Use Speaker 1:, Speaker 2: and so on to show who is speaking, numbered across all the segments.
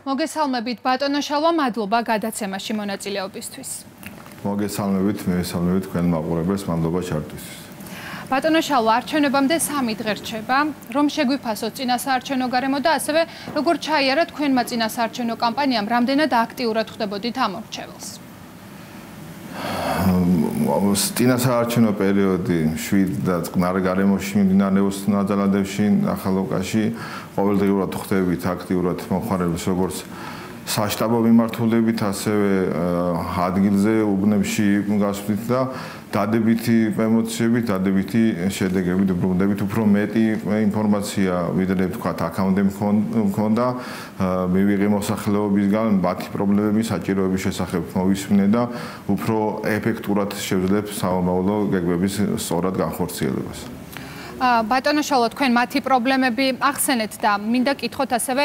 Speaker 1: მოგესალმებით ბატონო შალვა, მადლობა გადაცემაში მონაწილეობისთვის.
Speaker 2: მოგესალმებით, მესალმებით თქვენ მაყურებელს, მადლობა ჩართვისთვის.
Speaker 1: ბატონო შალვა, არჩევნებამდე 3 დღე რჩება, რომ შეგვიფასოთ წინასაარჩევნო გარემო და ასევე როგორ ჩაიარა თქვენმა წინასაარჩევნო კამპანიამ, რამდენად აქტიურად ხდებოდით ამ მრჩეველს.
Speaker 2: წინასაარჩევნო პერიოდი 7 და წყნარ გარემოში მიმდინარეობს ნაძალადებში, ახალოკაში, ყოველდღიურად ხდებით აქტიურად მომხმარებელს როგორც საშტაბო მიმართულებით, ასევე ადგილზე უბნებში გასვლით და დადებითი ემოციებით, დადებითი შედეგებით ვბრუნდებით. უფრო მეტი ინფორმაცია ვიდრე ვთქვათ აქამდე მქონდა, მივიღე მოსახლეობისგან მათი პრობლემების, საჭიროების შესახებ მოვისმინე და უფრო ეფექტურად შევძლებ სამომავლო გეგმების სწორად განხორციელებას.
Speaker 1: ბატონო შალვა, თქვენ მათი პრობლემები ახსენეთ და მინდა კითხოთ ასევე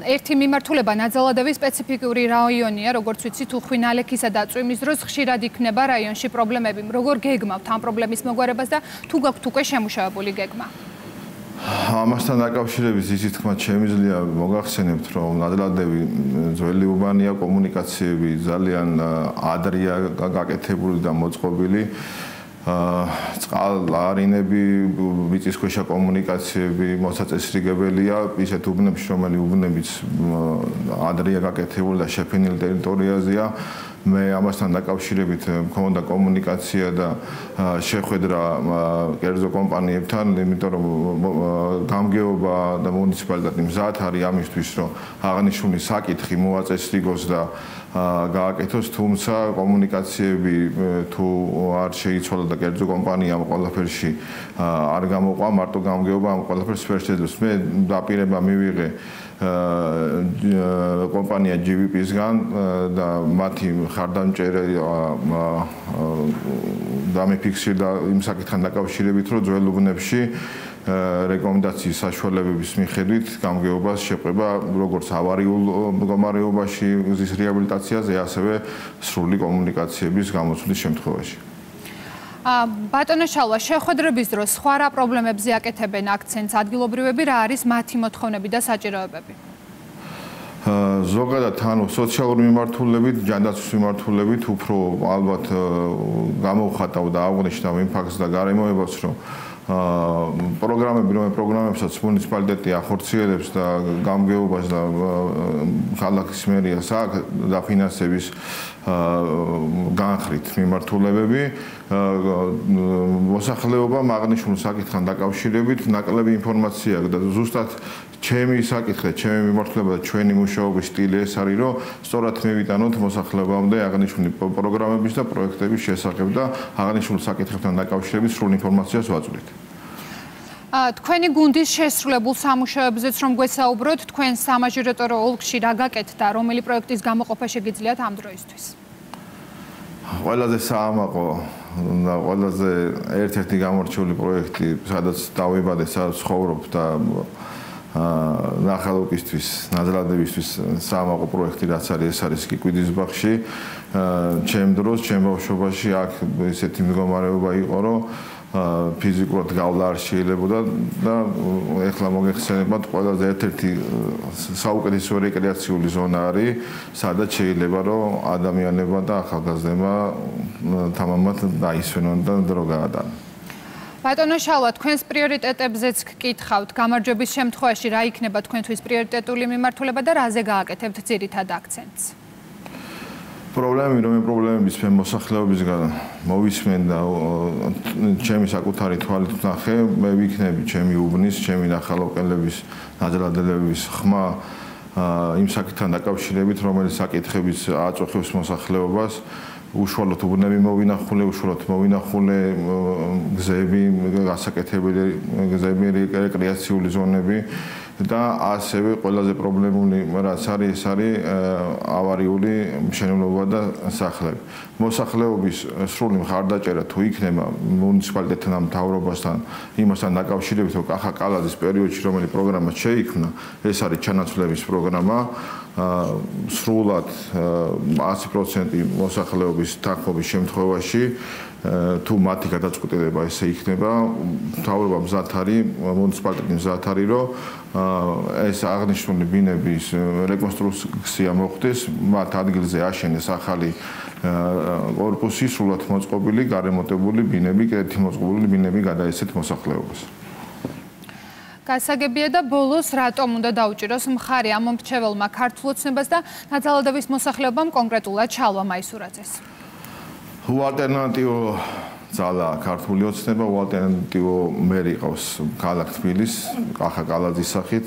Speaker 1: ერთი მიმართულება ნაძალადევის სპეციფიკური რაიონია, როგორც ვიცით, უხვინალექისა და წვიმის დროს ხშირად იქნება რაიონში პრობლემები. როგორ გეგმავთ ამ პრობლემის მოგვარებას და თუ გაქვთ უკვე შემუშავებული გეგმა?
Speaker 2: ამასთან დაკავშირებით იცით თქმა შემიძლია მოგახსენებთ, რომ ნაძალადევი ძველი უბანია, კომუნიკაციები ძალიან ადრეა გაკეთებული და მოწყობილი. წყალარინები, მიწისქვეშა კომუნიკაციები მოსაწესრიგებელია ისეთ უბნებში, რომელი უბნებიც ადრეა გაკეთებული და შეფენილი ტერიტორიაზეა. მე ამასთან დაკავშირებით მქონდა კომუნიკაცია და შეხვედრა კერძო კომპანიებთან, იმიტომ რომ გამგეობა და მუნიციპალიტეტი მზად არის ამისთვის, რომ აღნიშნული საკითხი მოაწესრიგოს და გააკეთოს, თუმცა კომუნიკაციები თუ არ შეიცვალა და კერძო კომპანიამ ყველაფერში არ გამოყვა, მარტო გამგეობა ამ ყველაფერს ვერ შეძლებს. მე დაპირება მივიღე კომპანია GVP-სგან და მათი ხარდამჭერა დამიფიქსირდა იმ საკითხთან დაკავშირებით, რომ ძველ უბნებში რეკომენდაციის საშუალებების მიხედვით გამგეობას შეყვება როგორც ავარიულ მდგომარეობაში გზის რეაბილიტაციაზე, ასევე სრული კომუნიკაციების გამოცვლის შემთხვევაში.
Speaker 1: ბატონო შალვა, შეხვედრების დროს სხვა რა პრობლემებზე აკეთებენ აქცენტს ადგილობრივები, რა არის მათი მოთხოვნები და საჭიროებები?
Speaker 2: ზოგადად ანუ სოციალური მიმართულებით, ჯანდაცვის მიმართულებით უფრო ალბათ გამოვხატავ და აღვნიშნავ იმ ფაქტს და გარემოებას, რომ პროგრამებსაც მუნიციპალიტეტი ახორციელებს და გამგეობას და ქალაქის მერიას აქვს დაფინანსების განხრით მიმართულებები. მოსახლეობამ აღნიშნულ საკითხთან დაკავშირებით ნაკლები ინფორმაცია აქვს და ზუსტად ჩემი საკითხი, ჩემი მიმართულება და ჩვენი მუშაობის სტილი ეს არის, რომ სწორად მევიტანოთ მოსახლეობამდე აღნიშნული პროგრამების და პროექტების შესახებ და აღნიშნულ საკითხებთან დაკავშირებით სრულ ინფორმაციას ვაწვდით.
Speaker 1: თქვენი გუნდის შესრულებულ სამუშაოებზეც რომ გვესაუბროთ, თქვენ სამაჟირატორო ოლქში რა გაკეთდა, რომელი პროექტის გამოყოფა შეგიძლიათ ამ დროისთვის?
Speaker 2: ყველაზე საამაყო და ყველაზე ერთ-ერთი გამორჩეული პროექტი, სადაც დავიბადე, სადაც ცხოვრობ და ნახალოკისთვის, ნაძალადევისთვის საამაყო პროექტი რაც არის, ეს არის კიკვიდის ბაღში. ჩემ დროს, ჩემ ბავშვობაში აქ ესეთი მდგომარეობა იყო, რომ ფიზიკურად გავლა არ შეიძლებოდა და ეხლა მოგეხსენებათ ყველაზე ერთ-ერთი საუკეთესო რეკრეაციული ზონა არის, სადაც შეიძლება რომ ადამიანებმა და ახალგაზრდებმა თამამად დაისვენონ და დრო გაატარონ.
Speaker 1: ბატონო შალვა, თქვენს პრიორიტეტებზეც გკითხავთ, გამარჯვების შემთხვევაში რა იქნება თქვენთვის პრიორიტეტული მიმართულება და რაზე გააკეთებთ ძირითად აქცენტს?
Speaker 2: პრობლემების მე მოსახლეობისგან მოვისმენ და ჩემი საკუთარი თვალით ვნახე, მე ვიქნები ჩემი უბნის, ჩემი ნახალოყელების, ნაძალადელების ხმა იმ საკითხთან დაკავშირებით, რომელიც საკითხებიც აწუხებს მოსახლეობას. უშუალოდ უბნები მოვინახულე, გზები, გასაკეთებელი გზები, რეკრეაციული ზონები და ასევე ყველაზე პრობლემული რაც არის, ეს არის ავარიული მშენებლობა და სახლები. მოსახლეობის სრული მხარდაჭერა თუ იქნება მუნიციპალიტეტთან და მთავრობასთან იმასთან დაკავშირებით, რომ კახა კალაძის პერიოდში რომელი პროგრამა შეიქმნა, ეს არის ჩანაცვლების პროგრამა. სრულად 100% მოსახლეობის თანხმობის შემთხვევაში თუ მათი გადაწყვეტილება ესე იქნება, მთავრობა მზად არის, მუნიციპალიტეტი მზად არის, რომ ეს აღნიშნული ბინების რეკონსტრუქცია მოხდეს, მათ ადგილზე აშენეს ახალი კორპუსი, სრულად მოწყობილი, გარემონტებული ბინები, კრედიტით მოწყობილი ბინები გადაეცეთ მოსახლეობას.
Speaker 1: გასაგებია და ბოლოს რატომ უნდა დაუჭიროს მხარი ამ მომრჩეველმა ქართულ ოცნებას და ნაძალადევის მოსახლეობამ კონკრეტულად ჩალვა მაისურაძეს?
Speaker 2: უალტერნატივო ძალა ქართული ოცნება, უალტერნატივო მერი ყავს ქალაქ თბილის, კახა კალაძის სახით,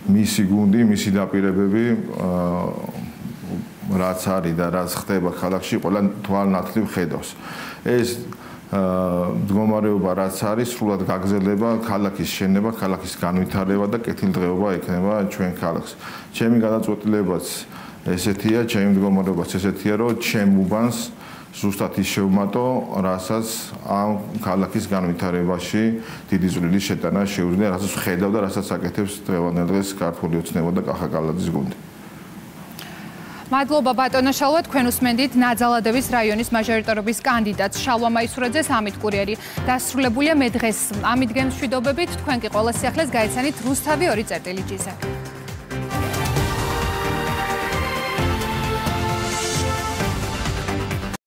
Speaker 2: მისი გუნდი, მისი დაპირებები, რაც არის და რაც ხდება ქალაქში, ყველა თვალნათლივ ხედავს. ეს მდგომარეობა რაც არის, სრულად გაგრძელება ქალაქის შენება, ქალაქის განვითარება და კეთილდღეობა ექნება ჩვენ ქალაქს. ჩემი გადაწყვეტილებაც ესეთია, ჩემი მდგომარეობაც ესეთია, რომ ჩემ უბანს ზუსტად ის შევმატო, რასაც ამ ქალაქის განვითარებაში დიდი წვლილი შეტანა შეუძლია, რასაც ხედავ და რასაც აკეთებს დღევანდელ დღეს ქართული ოცნება და კახა კალაძის გუნდი.
Speaker 1: მადლობა ბატონო შალვა, თქვენ უსმენდით ნაძალადევის რაიონის მაჟორიტარობის კანდიდატს შალვა მაისურაძეს, ამით კურიერი დასრულებულია. მე დღეს ამით გემშვიდობებით, თქვენ კი ყველა სიახლეს გაიცანით რუსთავი 2.j-ზე.